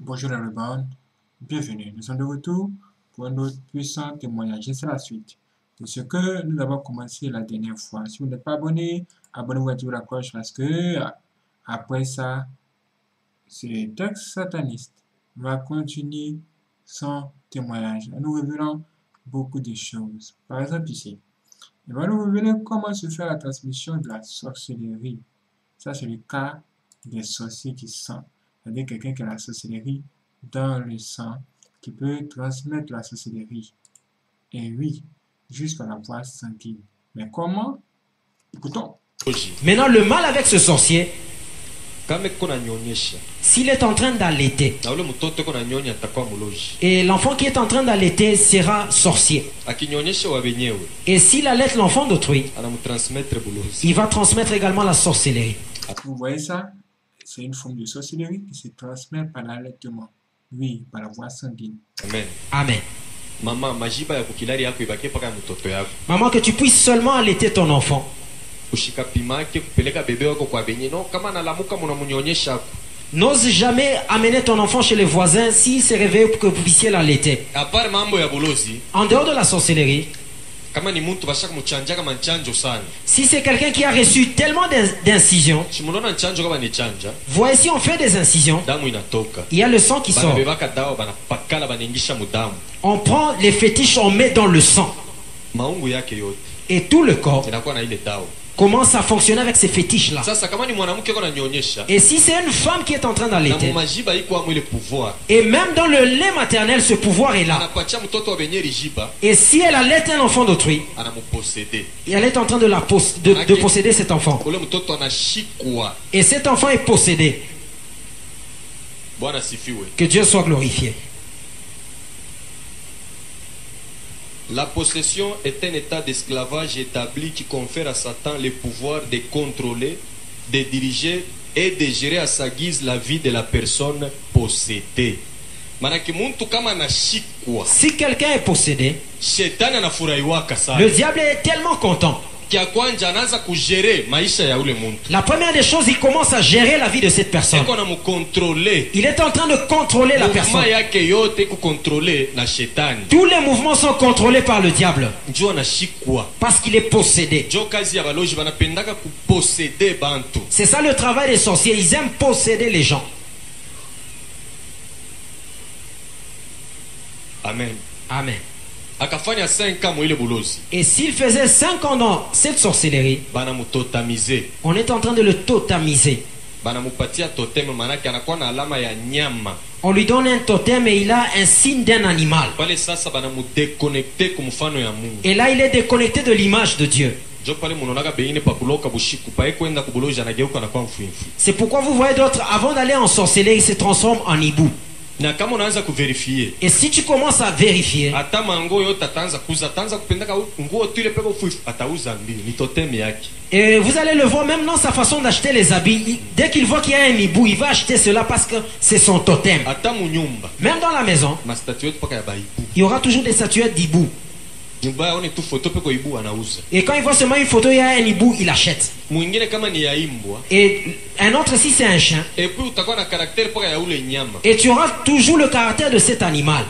Bonjour dans le monde, bienvenue. Nous sommes de retour pour un autre puissant témoignage. Et c'est la suite de ce que nous avons commencé la dernière fois. Si vous n'êtes pas abonné, abonnez-vous à la cloche parce que après ça, ce texte sataniste va continuer son témoignage. Nous révélons beaucoup de choses. Par exemple ici, il va nous révéler comment se fait la transmission de la sorcellerie. Ça, c'est le cas des sorciers qui sont. C'est-à-dire quelqu'un qui a la sorcellerie dans le sang, qui peut transmettre la sorcellerie. Et oui, jusqu'à la voie sanguine. Mais comment? Écoutons. Maintenant, le mal avec ce sorcier, s'il est en train d'allaiter, et l'enfant qui est en train d'allaiter sera sorcier. Et s'il allaite l'enfant d'autrui, il va transmettre également la sorcellerie. Vous voyez ça? C'est une forme de sorcellerie qui se transmet par l'allaitement. Oui, par la voie sanguine. Amen. Amen. Maman, que tu puisses seulement allaiter ton enfant. N'ose jamais amener ton enfant chez les voisins s'il se réveille pour que vous puissiez l'allaiter. En dehors de la sorcellerie, si c'est quelqu'un qui a reçu tellement d'incisions, voyez, si on fait des incisions, il y a le sang qui sort. On prend les fétiches, on met dans le sang. Et tout le corps commence à fonctionner avec ces fétiches-là. Et si c'est une femme qui est en train d'allaiter, et même dans le lait maternel, ce pouvoir est là. Et si elle allaite un enfant d'autrui, et elle est en train de posséder cet enfant, et cet enfant est possédé, que Dieu soit glorifié. La possession est un état d'esclavage établi qui confère à Satan le pouvoir de contrôler, de diriger et de gérer à sa guise la vie de la personne possédée. Si quelqu'un est possédé, le diable est tellement content. La première des choses, il commence à gérer la vie de cette personne. Il est en train de contrôler la personne. Tous les mouvements sont contrôlés par le diable. Parce qu'il est possédé. C'est ça le travail des sorciers. Ils aiment posséder les gens. Amen. Amen. Et s'il faisait 5 ans dans cette sorcellerie, on est en train de le totamiser. On lui donne un totem et il a un signe d'un animal. Et là il est déconnecté de l'image de Dieu. C'est pourquoi vous voyez d'autres, avant d'aller en sorcellerie, ils se transforment en hibou. Et si tu commences à vérifier, et vous allez le voir même dans sa façon d'acheter les habits. Dès qu'il voit qu'il y a un hibou, il va acheter cela parce que c'est son totem. Même dans la maison, il y aura toujours des statuettes d'hibou. Et quand il voit seulement une photo, il y a un hibou, il achète. Et un autre, si c'est un chien, et tu auras toujours le caractère de cet animal.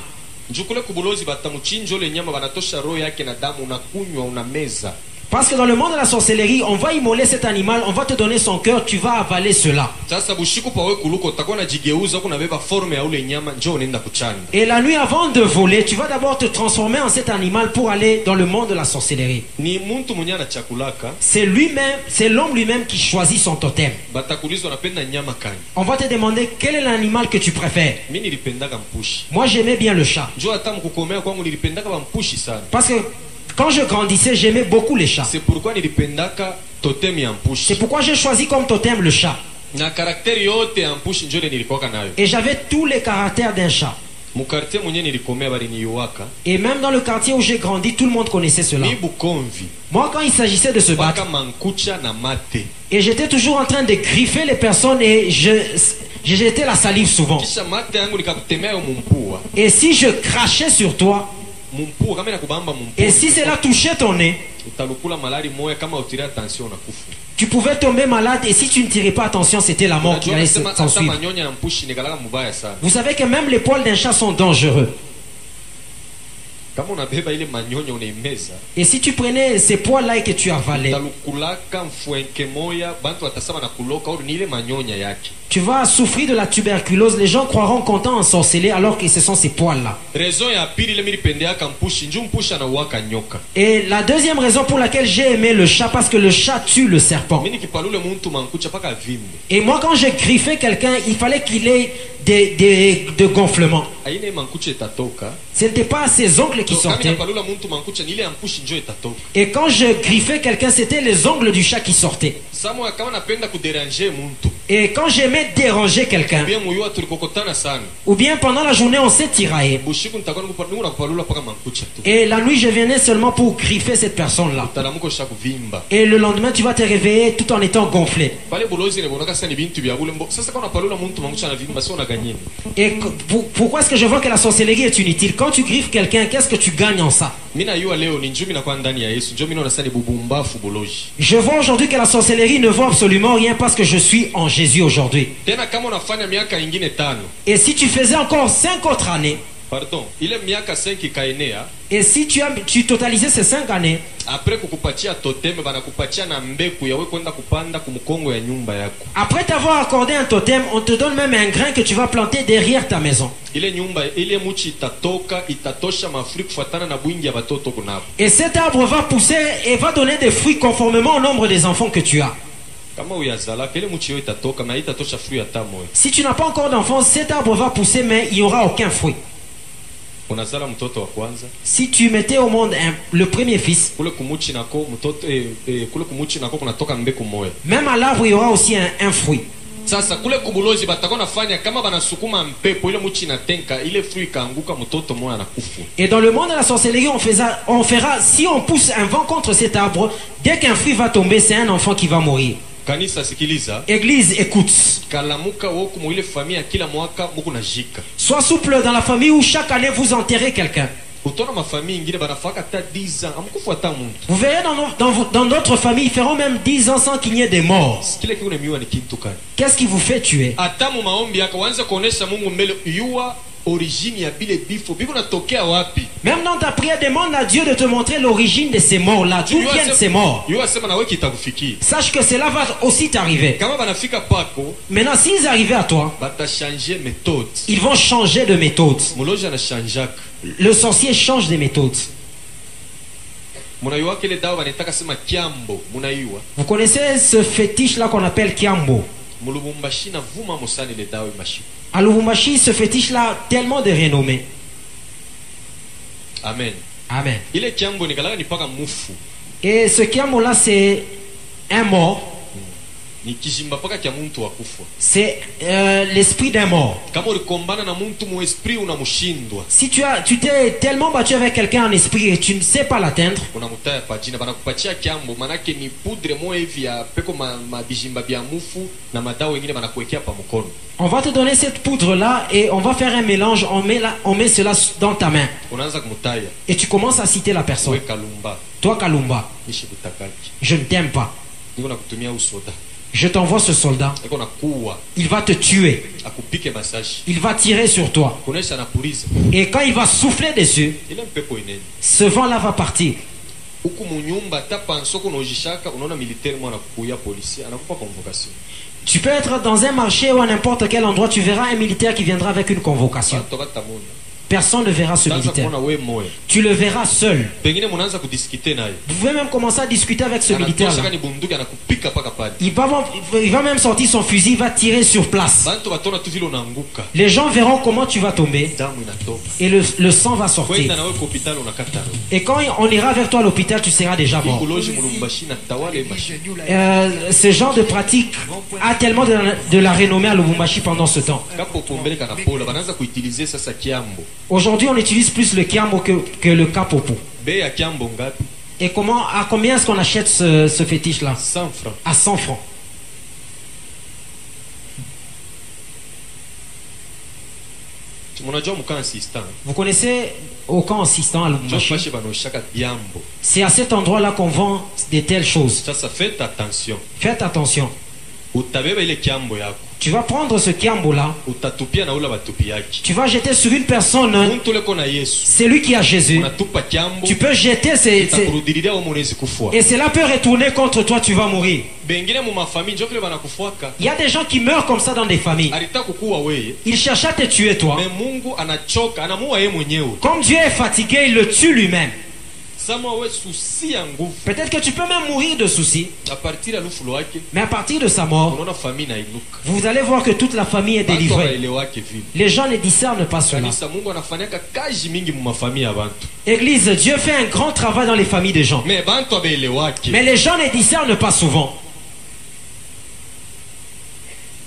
Parce que dans le monde de la sorcellerie, on va immoler cet animal, on va te donner son cœur, tu vas avaler cela. Et la nuit avant de voler, tu vas d'abord te transformer en cet animal pour aller dans le monde de la sorcellerie. C'est lui-même, c'est l'homme lui-même qui choisit son totem. On va te demander quel est l'animal que tu préfères. Moi j'aimais bien le chat. Parce que quand je grandissais, j'aimais beaucoup les chats. C'est pourquoi j'ai choisi comme totem le chat. Et j'avais tous les caractères d'un chat. Et même dans le quartier où j'ai grandi, tout le monde connaissait cela. Moi, quand il s'agissait de se battre, et j'étais toujours en train de griffer les personnes et j'ai jeté la salive souvent. Et si je crachais sur toi, Et si cela touchait ton nez, tu pouvais tomber malade, et si tu ne tirais pas attention, c'était la mort qui allait s'en suivre. Vous savez que même les poils d'un chat sont dangereux. Et si tu prenais ces poils-là et que tu avalais, tu vas souffrir de la tuberculose. Les gens croiront qu'on t'a ensorcelé alors que ce sont ces poils-là. Et la deuxième raison pour laquelle j'ai aimé le chat, parce que le chat tue le serpent. Et moi, quand j'ai griffé quelqu'un, il fallait qu'il ait de gonflements. Ce n'était pas ses ongles qui sortaient. Et quand je griffais quelqu'un, c'était les ongles du chat qui sortaient. Et quand j'aimais déranger quelqu'un, ou bien pendant la journée on s'est tiraillé, et la nuit je venais seulement pour griffer cette personne là, et le lendemain tu vas te réveiller tout en étant gonflé. Et pourquoi est-ce que je vois que la sorcellerie est inutile? Quand tu griffes quelqu'un, qu'est-ce que tu gagnes en ça? Je vois aujourd'hui que la sorcellerie ne vaut absolument rien parce que je suis en Jésus aujourd'hui. Et si tu faisais encore 5 autres années, et si tu totalisais ces 5 années, après t'avoir accordé un totem, on te donne même un grain que tu vas planter derrière ta maison. Et cet arbre va pousser et va donner des fruits conformément au nombre des enfants que tu as. Si tu n'as pas encore d'enfants, cet arbre va pousser mais il n'y aura aucun fruit. Si tu mettais au monde le premier fils, même à l'arbre il y aura aussi un fruit. Et dans le monde de la sorcellerie, on fera, si on pousse un vent contre cet arbre, dès qu'un fruit va tomber, c'est un enfant qui va mourir. Église, écoute. Sois souple dans la famille où chaque année vous enterrez quelqu'un. Vous verrez dans notre famille, ils feront même 10 ans sans qu'il y ait des morts. Qu'est-ce qui vous fait tuer? Même dans ta prière, demande à Dieu de te montrer l'origine de ces morts là. D'où viennent ces morts? Sache que cela va aussi t'arriver. Maintenant, s'ils arrivaient à toi, ils vont changer de méthode. Le sorcier change de méthode. Vous connaissez ce fétiche là qu'on appelle Kiambo? À Lubumbashi, ce fétiche-là, tellement de renommée. Amen. Amen. Et ce Kiambo-là, c'est un mort. C'est l'esprit d'un mort. Si tu t'es tellement battu avec quelqu'un en esprit et tu ne sais pas l'atteindre, on va te donner cette poudre là et on va faire un mélange. On met cela dans ta main et tu commences à citer la personne. Toi Kalumba, je ne t'aime pas. Je t'envoie ce soldat. Il va te tuer. Il va tirer sur toi. Et quand il va souffler dessus, ce vent-là va partir. Tu peux être dans un marché ou à n'importe quel endroit, tu verras un militaire qui viendra avec une convocation. Personne ne verra ce militaire. Tu le verras seul. Vous pouvez même commencer à discuter avec ce militaire là. Il va même sortir son fusil, il va tirer sur place. Les gens verront comment tu vas tomber. Et le sang va sortir. Et quand on ira avec toi à l'hôpital, tu seras déjà mort. Ce genre de pratique a tellement de la renommée à Lubumbashi pendant ce temps. Aujourd'hui, on utilise plus le Kiambo que le Kapopo. Et à combien est-ce qu'on achète ce fétiche-là? 100 francs. À 100 francs. Vous connaissez au camp assistant à Lubumbashi? C'est à cet endroit-là qu'on vend de telles choses. Faites attention. Faites attention. Tu vas prendre ce kiambo-là. Tu vas jeter sur une personne. C'est lui qui a Jésus. Tu peux jeter et cela peut retourner contre toi, tu vas mourir. Il y a des gens qui meurent comme ça dans des familles. Il cherche à te tuer toi. Comme Dieu est fatigué, il le tue lui-même. Peut-être que tu peux même mourir de soucis. Mais à partir de sa mort, vous allez voir que toute la famille est délivrée. Les gens ne discernent pas cela. Église, Dieu fait un grand travail dans les familles des gens. Mais les gens ne discernent pas souvent.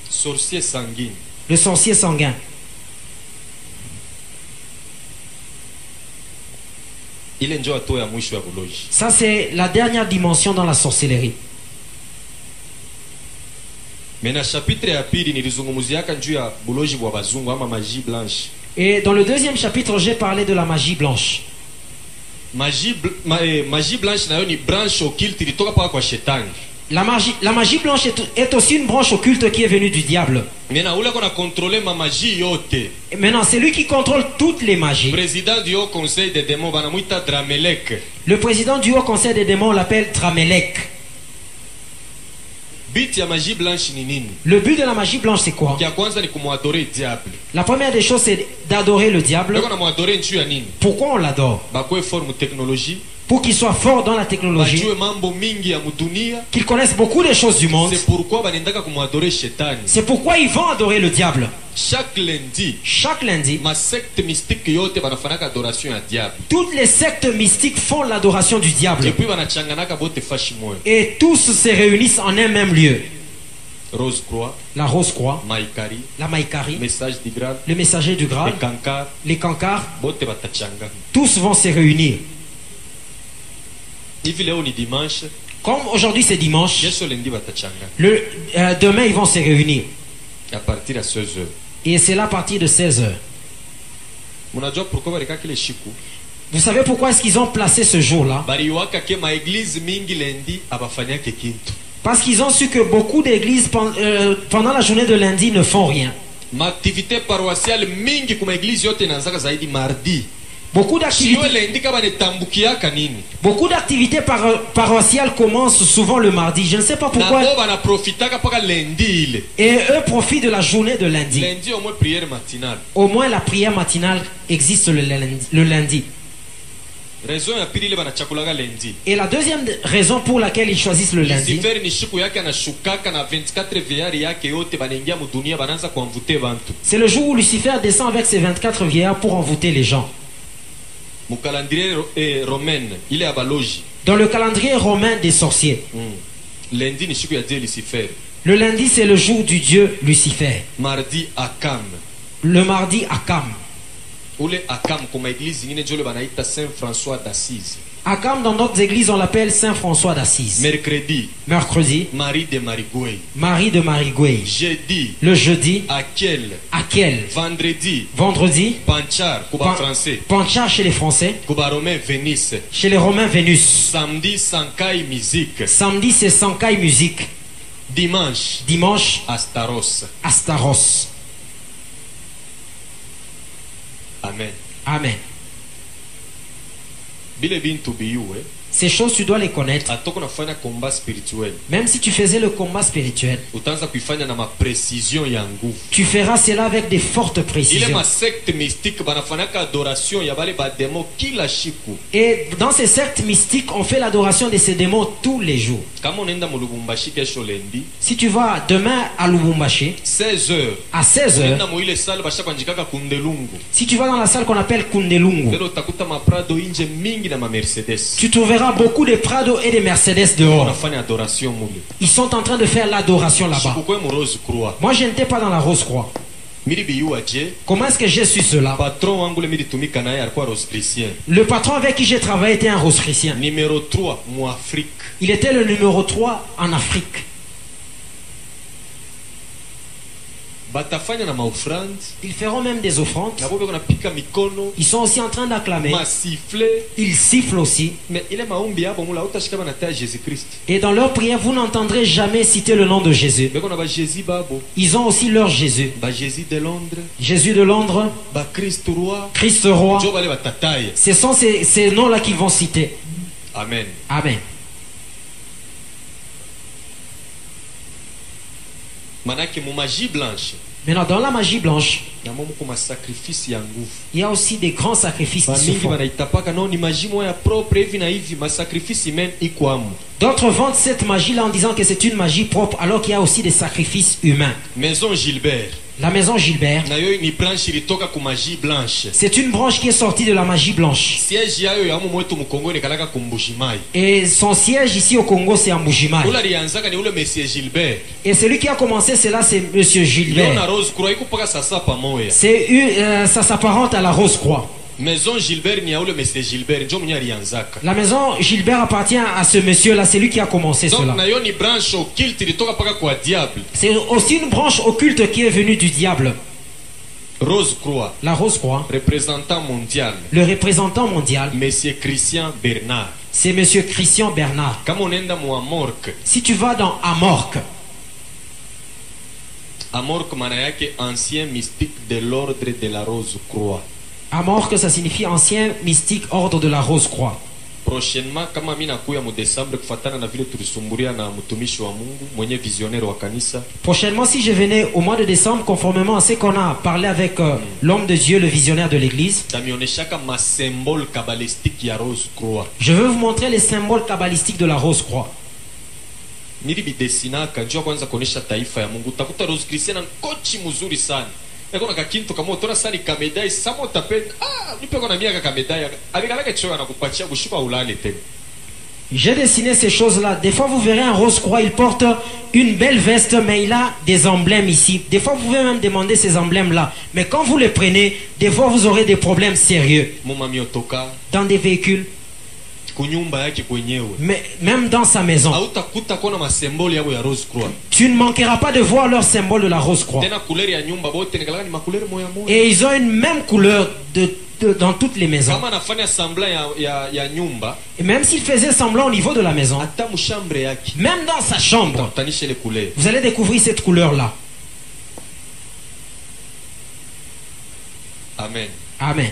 Sorcier sanguin. Le sorcier sanguin. Ça c'est la dernière dimension dans la sorcellerie. Et dans le deuxième chapitre, j'ai parlé de la magie blanche. Magie blanche na yo ni branche occulte ilitoka pa kwa shetani. La magie blanche est aussi une branche occulte qui est venue du diable. Maintenant, c'est lui qui contrôle toutes les magies. Le président du Haut Conseil des démons, on l'appelle Dramelek. Le but de la magie blanche, c'est quoi? La première des choses, c'est d'adorer le diable. Pourquoi on l'adore? Pour qu'il soit fort dans la technologie, qu'il connaisse beaucoup de choses du monde. C'est pourquoi ils vont adorer le diable. Chaque lundi, toutes les sectes mystiques font l'adoration du diable. Et tous se réunissent en un même lieu. La Rose Croix, la Maïkari, le messager du Graal, les Cancars, tous vont se réunir. Comme aujourd'hui c'est dimanche, demain ils vont se réunir. À partir de 16h. Et c'est là à partir de 16h. Vous savez pourquoi est-ce qu'ils ont placé ce jour-là? Parce qu'ils ont su que beaucoup d'églises pendant la journée de lundi ne font rien. Beaucoup d'activités paroissiales commencent souvent le mardi. Je ne sais pas pourquoi. Et eux profitent de la journée de lundi. Au moins la prière matinale existe le lundi. Et la deuxième raison pour laquelle ils choisissent le lundi, c'est le jour où Lucifer descend avec ses 24 vieillards pour envoûter les gens. Dans le calendrier romain des sorciers, le lundi c'est le jour du dieu Lucifer. Le mardi Akam. Akam dans d'autres églises on l'appelle Saint François d'Assise. Mercredi, Marie de Marigouey. Le jeudi, Akel. Vendredi, Panchar chez les Français. Chez les Romains, Vénus. Samedi c'est Sankai musique. Dimanche, Astaros. Amen. Ces choses, tu dois les connaître. Même si tu faisais le combat spirituel, tu feras cela avec des fortes précisions. Et dans ces sectes mystiques, on fait l'adoration de ces démons tous les jours. Si tu vas demain à Lubumbashi, à 16h, si tu vas dans la salle qu'on appelle Kundelungu, tu trouveras beaucoup de Prado et de Mercedes dehors. Ils sont en train de faire l'adoration là-bas. Moi je n'étais pas dans la Rose Croix. Comment est-ce que j'ai su cela? Le patron avec qui j'ai travaillé était un rosicrucien. Numéro 3, moi Afrique. Il était le numéro 3 en Afrique. batafanya na maofrande, Ils feront même des offrandes. nabo beko napika mikono, Ils sont aussi en train d'acclamer. masifle. Ils sifflent aussi. Mais ile maombi yabo mula utashika banata Jésus Christ. Et dans leur prière, vous n'entendrez jamais citer le nom de Jésus. Beko na ba Jésus babo, Ils ont aussi leur Jésus. ba Jésus de Londres, Jésus de Londres, ba Christ roi, Christ roi. jo bale batataye. Ce sont ces noms-là qu'ils vont citer. Amen. Amen. Manake mu magie blanche, Maintenant, dans la magie blanche, na momo kuma sacrifice ya nguvu. il y a aussi des grands sacrifices qui se Bamingi font. banaitapaka no ni magie moya propre hivi na hivi, ma sacrifice men iko amu. D'autres vendent cette magie-là en disant que c'est une magie propre, alors qu'il y a aussi des sacrifices humains. Maison Gilbert, La maison Gilbert, na yo ni branche ilitoka ku magie blanche. c'est une branche qui est sortie de la magie blanche. Siège yayo ya mu mwetu mu Kongo ni kalaka kumbushimai. Et son siège ici au Congo, c'est à Mbujimayi. Ula lianzaka ni ule Monsieur Gilbert. Et celui qui a commencé cela, c'est Monsieur Yo na Gilbert. Rose Croix iko paka sasa pamoja. Ça s'apparente à la Rose-Croix. Maison Gilbert ni ya ule Monsieur Gilbert njo mwenye alianzaka. La maison Gilbert appartient à ce monsieur-là, c'est lui qui a commencé Donc cela. na yo ni branche occulte ilitoka paka kwa diable. C'est aussi une branche occulte qui est venue du diable. Rose Croix, La Rose-Croix, représentant mondial, le représentant mondial, Monsieur Christian Bernard. c'est Monsieur Christian Bernard. Kama unaenda mu Amorque, Si tu vas dans Amorque, Amorque maana yake ancien mystique de l'ordre de la Rose Croix. Amorque, ça signifie ancien mystique ordre de la Rose-Croix. Prochainement kama mimi nakuya mu Desembre kufatana na vile tulisumburia na mtumishi wa Mungu mwenye visionnaire wa kanisa. Prochainement, si je venais au mois de décembre, conformément à ce qu'on a parlé avec l'homme de Dieu, le visionnaire de l'église, Tamioneshaka ma symbole kabbalistique ya Rose Croix. je veux vous montrer les symboles kabbalistiques de la Rose-Croix. Nilibidesinaka njoo kwanza kuonesha taifa ya Mungu. Utakuta Rose Christian kochi mzuri sana. Eko na kakintu kama utora sani kamedai sama utapenda. Nipe kona miaka kamedai. Alikalaka choka na kupatia kushuka ulale tena. J'ai dessiné ces choses-là. Des fois, vous verrez un Rose-Croix, il porte une belle veste, mais il a des emblèmes ici. Des fois, vous pouvez même demander ces emblèmes-là. Mais quand vous les prenez, des fois, vous aurez des problèmes sérieux. Mumami otoka Dans des véhicules, kunyumba yake kwenyewe. mais même dans sa maison. Hautakuta kona masymbole yao ya Rose Croix. Tu ne manqueras pas de voir leur symbole de la Rose-Croix. Tena couleur ya nyumba bote ni kalaka ni macouleur moya moya. Et ils ont une même couleur dans toutes les maisons. Kama anafanya semblant ya nyumba, Et même s'il faisait semblant au niveau de la maison, hata mshambre yake. même dans sa chambre, Utanisha les couleurs. vous allez découvrir cette couleur-là. Amen. Amen.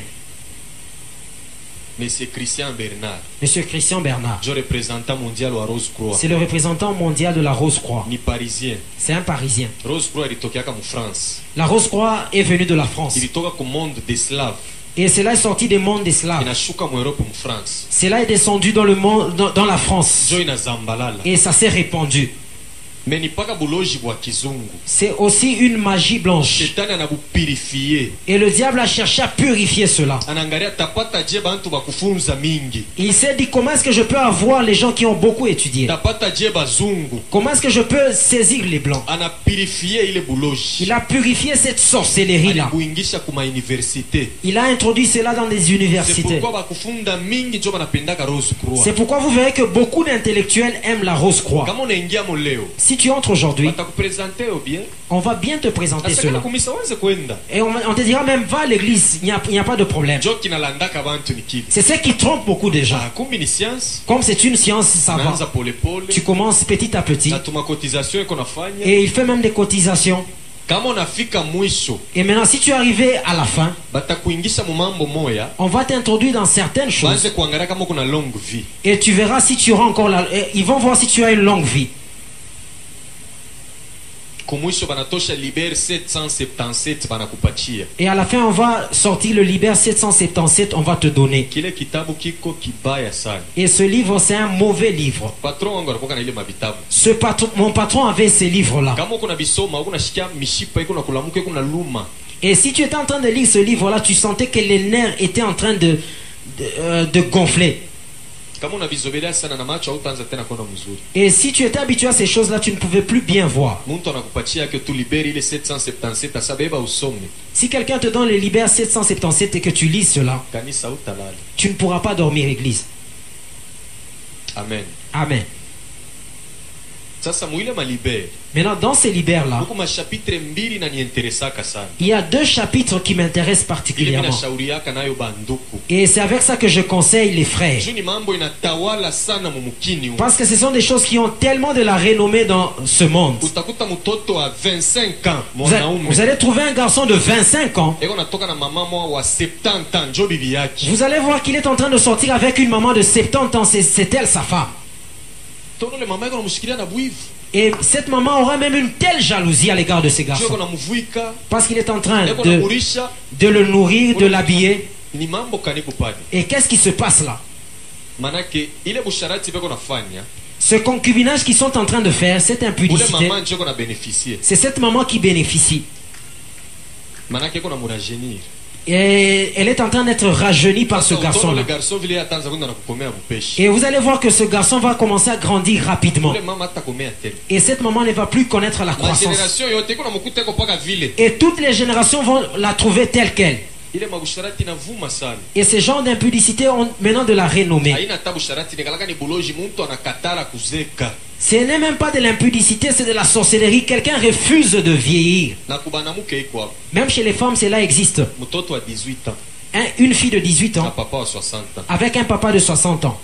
Monsieur Christian Bernard, Monsieur Christian Bernard, je représentant mondial wa Rose Croix. c'est le représentant mondial de la Rose-Croix. Ni parisien. C'est un Parisien. Rose Croix ilitoka mu France. La Rose-Croix est venue de la France. Ilitoka ku monde des Slaves. Et cela est sorti des mondes des Slaves. Inashuka mu Europe mu France. Cela est descendu dans le monde, dans la France. Jo inazambalala. Et ça s'est répandu. Mais ni paka buloji bwa kizungu. C'est aussi une magie blanche. Shetani anabupirifier. Et le diable a cherché à purifier cela. Anangalia tapata je bantu bakufunza mingi. Il s'est dit, comment est-ce que je peux avoir les gens qui ont beaucoup étudié? Tapata je bazungu. Comment est-ce que je peux saisir les blancs? Anapirifier ile buloji. Il a purifié cette sorcellerie-là. Anabuingisha kuma université. Il a introduit cela dans des C'est universités. pourquoi bakufunda mingi njo banapendaka Rose Croix. C'est pourquoi vous verrez que beaucoup d'intellectuels aiment la Rose-Croix. Kama unaingia mo leo, Si tu entres aujourd'hui, batakupresenter au bien. on va bien te présenter Asa kama cela. kumisa wanze kwenda. Et on te dira même, va à l'église, il n'y a pas de problème. Jo kinalandaka bantu ni kipi. C'est ce qui trompe beaucoup de gens. Kumbi ni science. Comme c'est une science, ça Naanza va. pole pole. Tu commences petit à petit. Na tuma cotisation iko nafanya. Et il fait même des cotisations. Kama unafika mwisho, Et maintenant, si tu es arrivé à la fin, batakuingisha mu mambo moya. on va t'introduire dans certaines choses. Banze kuangalia kama kuna longue vie. Et tu verras si tu auras encore la... Ils vont voir si tu as une longue vie. Kumwisho banatosha Liber 777 banakupatia. Et à la fin, on va sortir le Liber 777, on va te donner. Kile kitabu kiko kibaya sana. Et ce livre, c'est un mauvais livre. Patron wangu alikuwa na ile mavitabu. Mon patron avait ces livres-là. Kama uko na bisoma, uko nashikia mishipa iko na kulamuka iko na luma. Et si tu étais en train de lire ce livre-là, tu sentais que les nerfs étaient en train de gonfler. Kama unavizobelea sana na macho hautaanza tena kuona mzuri. Et si tu étais habitué à ces choses-là, tu ne pouvais plus bien voir. Muntu anakupatia que tu libere ile 777 asabeba usome. Si quelqu'un te donne le Liber 777 et que tu lis cela, Kanisa utalala. tu ne pourras pas dormir église. Amen. Amen. Maintenant, dans ces libères-là, il y a 2 chapitres qui m'intéressent particulièrement. Et c'est avec ça que je conseille les frères. Parce que ce sont des choses qui ont tellement de la renommée dans ce monde. Vous allez trouver un garçon de 25 ans. Vous allez voir qu'il est en train de sortir avec une maman de 70 ans. C'est elle sa femme. Et cette maman aura même une telle jalousie à l'égard de ces garçons. Parce qu'il est en train de le nourrir, de l'habiller. Et qu'est-ce qui se passe là? Ce concubinage qu'ils sont en train de faire, cette impudicité, c'est cette maman qui bénéficie. Et elle est en train d'être rajeunie par ce garçon-là. Et vous allez voir que ce garçon va commencer à grandir rapidement. Et cette maman ne va plus connaître la croissance. Et toutes les générations vont la trouver telle qu'elle. Et ces genres d'impudicité ont maintenant de la renommée. Ce n'est même pas de l'impudicité, c'est de la sorcellerie. Quelqu'un refuse de vieillir. Même chez les femmes, cela existe. Une fille de 18 ans avec un papa de 60 ans.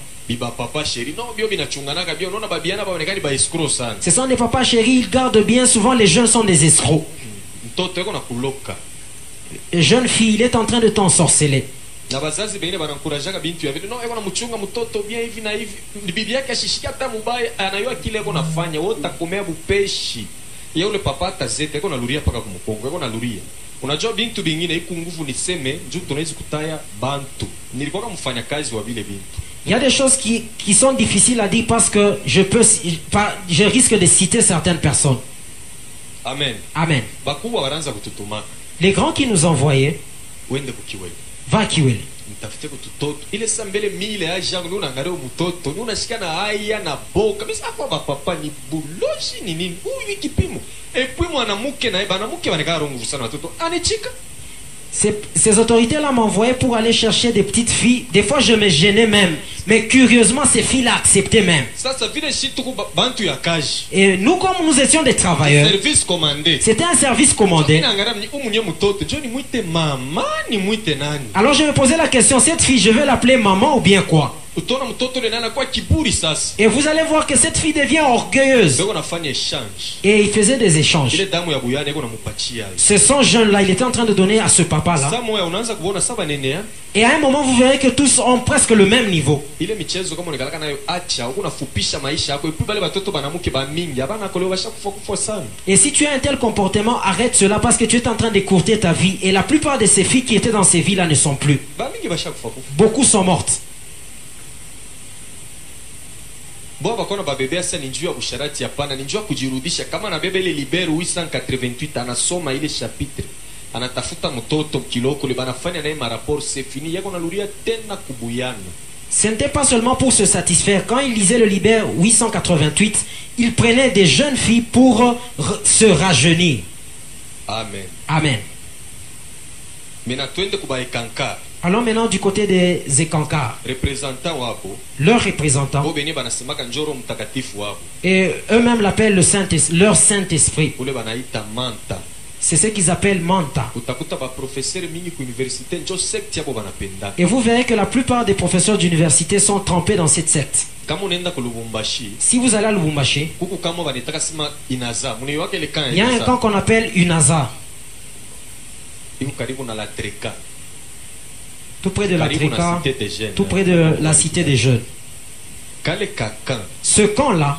Ce sont des papas chéris, ils gardent bien. Souvent, les jeunes sont des escrocs. Jeune fille, il est en train de t'ensorceler. Il y a des choses qui sont difficiles à dire parce que je risque de citer certaines personnes. Amen. Amen. Les grands qui nous envoyaient, va Kiweli. Ces autorités-là m'envoyaient pour aller chercher des petites filles. Des fois, je me gênais même. Mais curieusement, ces filles-là acceptaient même. Et nous, comme nous étions des travailleurs, c'était un service commandé. Alors je me posais la question, cette fille, je vais l'appeler maman ou bien quoi? Et vous allez voir que cette fille devient orgueilleuse. Et il faisait des échanges. Ce sont jeunes-là, il était en train de donner à ce papa-là. Et à un moment, vous verrez que tous ont presque le même niveau. Et si tu as un tel comportement, arrête cela parce que tu es en train d'écourter ta vie. Et la plupart de ces filles qui étaient dans ces vies-là ne sont plus. Beaucoup sont mortes. Bo bakona babebe asa ninjua busharati hapana, ninjua kujirudisha. Kama na bebe ile libero 888 anasoma ile chapitre, anatafuta mtoto kiloko le banafanya naye maraport, c'est fini, yako naluria tena kubuyana. Ce n'était pas seulement pour se satisfaire. Quand il lisait le Libère 888, il prenait des jeunes filles pour se rajeunir. Amen. Amen. Allons maintenant du côté des Ekankar. Leurs représentants. Et eux-mêmes l'appellent leur Saint-Esprit. C'est ce qu'ils appellent Manta. Et vous verrez que la plupart des professeurs d'université sont trempés dans cette secte. Si vous allez à Lubumbashi, il y a un camp qu'on appelle Unaza. Tout près de la Treka, tout près de la cité des jeunes. Ce camp-là,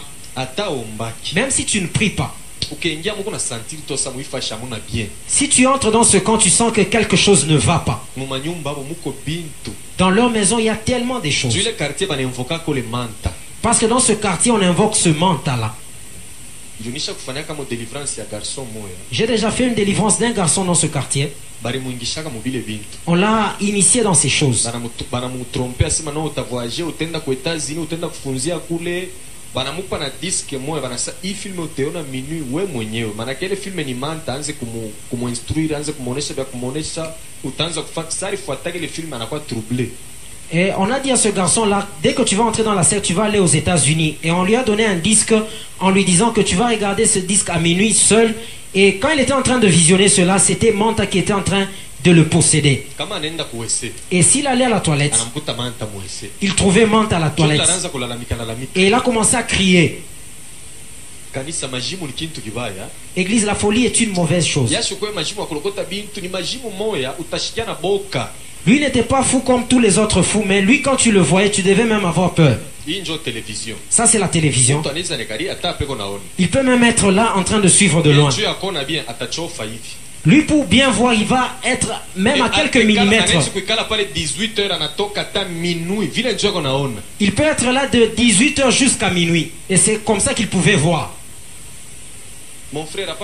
même si tu ne pries pas, si tu entres dans ce camp, tu sens que quelque chose ne va pas. Dans leur maison, il y a tellement de choses. Parce que dans ce quartier, on invoque ce manta-là. J'ai déjà fait une délivrance d'un garçon dans ce quartier. On l'a initié dans ces choses. Banamupa na diske moja banasa hii filme utaona minui we mwenyewe, maana ile filme ni manta anze kumuinstruire, anze kumuonesha, vya kumuonesha utaanza kufuata sari fuata ile filme anakuwa troublé. Et on a dit à ce garçon-là, dès que tu vas entrer dans la secte, tu vas aller aux États-Unis. Et on lui a donné un disque en lui disant que tu vas regarder ce disque à minuit seul. Et quand il était en train de visionner cela, c'était Manta qui était en train de le posséder. Et s'il allait à la toilette, il trouvait Manta à la toilette. Et il a commencé à crier. Église, la folie est une mauvaise chose. Lui n'était pas fou comme tous les autres fous, mais lui, quand tu le voyais, tu devais même avoir peur. Ça, c'est la télévision. Il peut même être là en train de suivre de loin. Lui, pour bien voir, il va être même à quelques millimètres. Il peut être là de 18h jusqu'à minuit. Et c'est comme ça qu'il pouvait voir. Mon frère,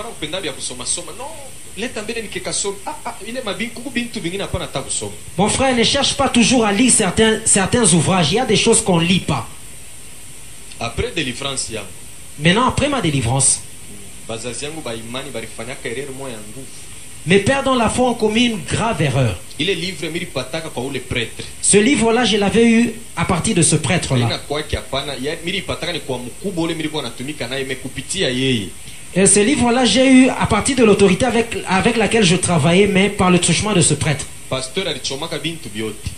mon frère, ne cherche pas toujours à lire certains ouvrages. Il y a des choses qu'on ne lit pas. Après délivrance, maintenant, après ma délivrance, mes pères dans la foi ont commis une grave erreur. Ce livre-là, je l'avais eu à partir de ce prêtre-là. Et ce livre-là, j'ai eu à partir de l'autorité avec laquelle je travaillais, mais par le truchement de ce prêtre.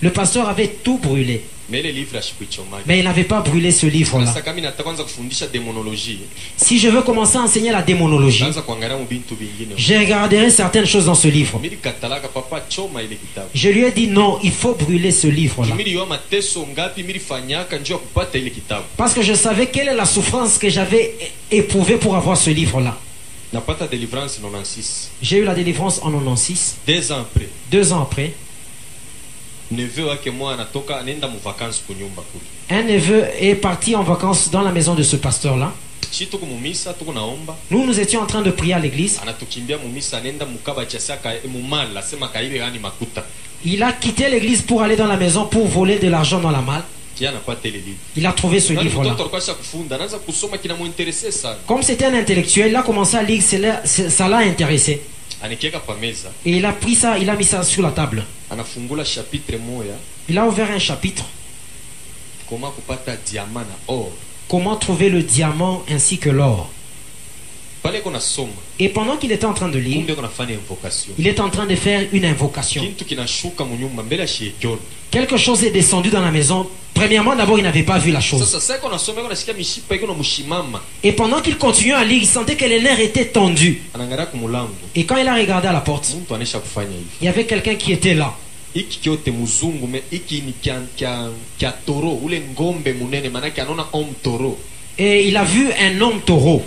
Le pasteur avait tout brûlé. Mais il n'avait pas brûlé ce livre-là. Si je veux commencer à enseigner la démonologie, je regarderai certaines choses dans ce livre. Je lui ai dit non, il faut brûler ce livre-là. Parce que je savais quelle est la souffrance que j'avais éprouvée pour avoir ce livre-là. J'ai eu la délivrance en 96. 2 ans après. Un neveu est parti en vacances dans la maison de ce pasteur-là. Nous étions en train de prier à l'église. Il a quitté l'église pour aller dans la maison pour voler de l'argent dans la malle. Il a trouvé ce livre-là. Comme c'était un intellectuel, il a commencé à lire, ça l'a intéressé. Et il a pris ça, il a mis ça sur la table. Il a ouvert un chapitre. Comment trouver le diamant ainsi que l'or. Et pendant qu'il était en train de lire, il est en train de faire une invocation. Quelque chose est descendu dans la maison. Premièrement, d'abord, il n'avait pas vu la chose. Et pendant qu'il continuait à lire, il sentait que les nerfs étaient tendus. Et quand il a regardé à la porte, il y avait quelqu'un qui était là. Et il a vu un homme taureau.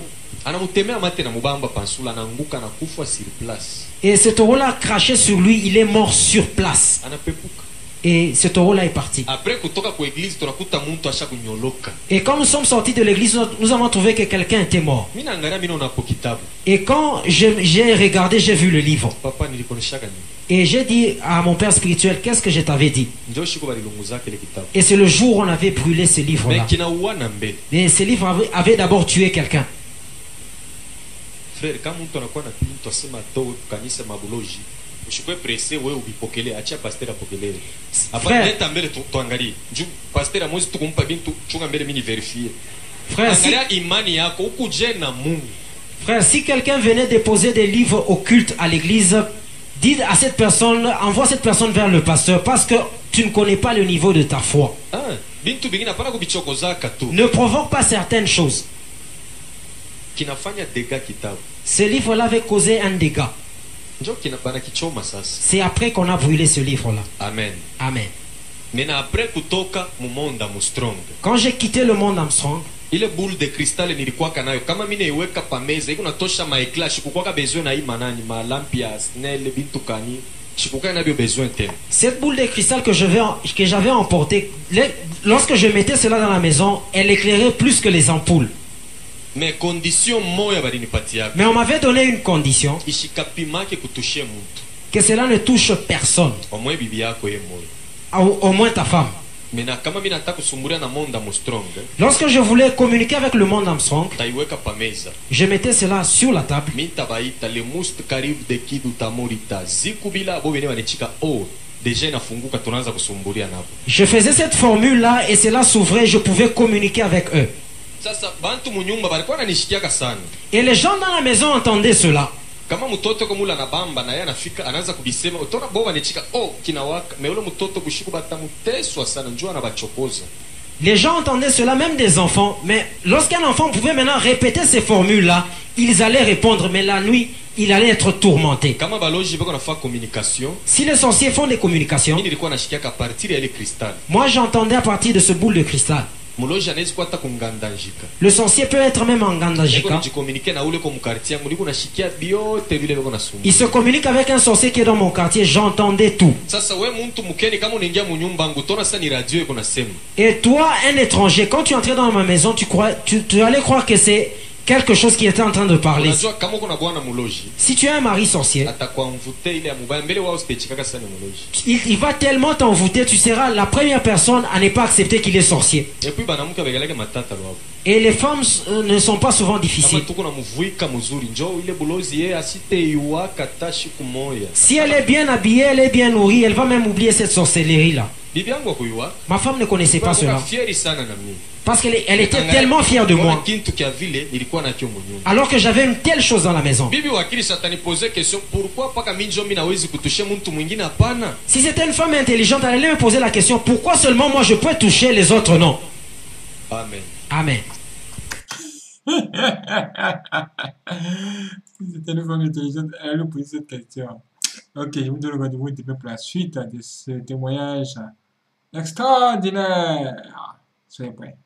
Et ce taureau-là a craché sur lui, il est mort sur place. Et ce taureau-là est parti. Et quand nous sommes sortis de l'église, nous avons trouvé que quelqu'un était mort. Et quand j'ai regardé, j'ai vu le livre. Et j'ai dit à mon père spirituel, qu'est-ce que je t'avais dit? Et c'est le jour où on avait brûlé ce livre-là. Et ce livre avait d'abord tué quelqu'un. Frère, quand on a frère, si quelqu'un venait déposer des livres occultes à l'église, dites à cette personne, envoie cette personne vers le pasteur, parce que tu ne connais pas le niveau de ta foi. Ne provoque pas certaines choses. Ce livre-là avait causé un dégât. C'est après qu'on a brûlé ce livre-là. Amen. Amen. Quand j'ai quitté le monde Armstrong, ile boule de cristal nilikuwa nayo kama mimi naiweka pa meza iko natosha maekla sikukwaka besoin na hii manani malampi ya snell bintu kani sikukwaka nabio besoin tena. Cette boule de cristal que j'avais emportée, lorsque je mettais cela dans la maison, elle éclairait plus que les ampoules. Mais condition moya balinipatia. Mais on m'avait donné une condition. Ishikapimake kutushie muntu. Que cela ne touche personne. Au moins bibi yako ye moya. Au moins ta femme. Lorsque je voulais communiquer avec le monde Armstrong, je mettais cela sur la table. déjà inafunguka tunaanza kusumbulia nabo. Je faisais cette formule-là et cela s'ouvrait, je pouvais communiquer avec eux. Sasa bantu munyumba balikuwa nanishikiaka sana. Et les gens dans la maison entendaient cela. Kama mtoto komula na bamba na yeye anafika anaanza kubisema utona boba nichika kinawaka mais ule mtoto kushiku batamuteswa sana njoo anabachokoza. Les gens entendaient cela, même des enfants. Mais lorsqu'un enfant pouvait maintenant répéter ces formules-là, ils allaient répondre. Mais la nuit, il allait être tourmenté. Si les sorciers font des communications, moi j'entendais à partir de ce boule de cristal. Le sorcier peut être même en Gandajika. Il se communique avec un sorcier qui est dans mon quartier. J'entendais tout. Et toi, un étranger, quand tu entrais dans ma maison, tu allais croire que c'est quelque chose qui était en train de parler. Si tu as un mari sorcier, il va tellement t'envoûter, tu seras la première personne à ne pas accepter qu'il est sorcier. Et les femmes ne sont pas souvent difficiles. Si elle est bien habillée, elle est bien nourrie, elle va même oublier cette sorcellerie-là. Ma femme ne connaissait pas cela. Parce qu'elle était tellement fière de moi. Alors que j'avais une telle chose dans la maison. Si c'était une femme intelligente, elle allait me poser la question, pourquoi seulement moi je peux toucher, les autres non? Amen. Amen. Si c'était une femme intelligente, elle allait poser cette question. Ok, je vous donne rendez-vous pour la suite de ce témoignage extraordinaire. Soyez prêts.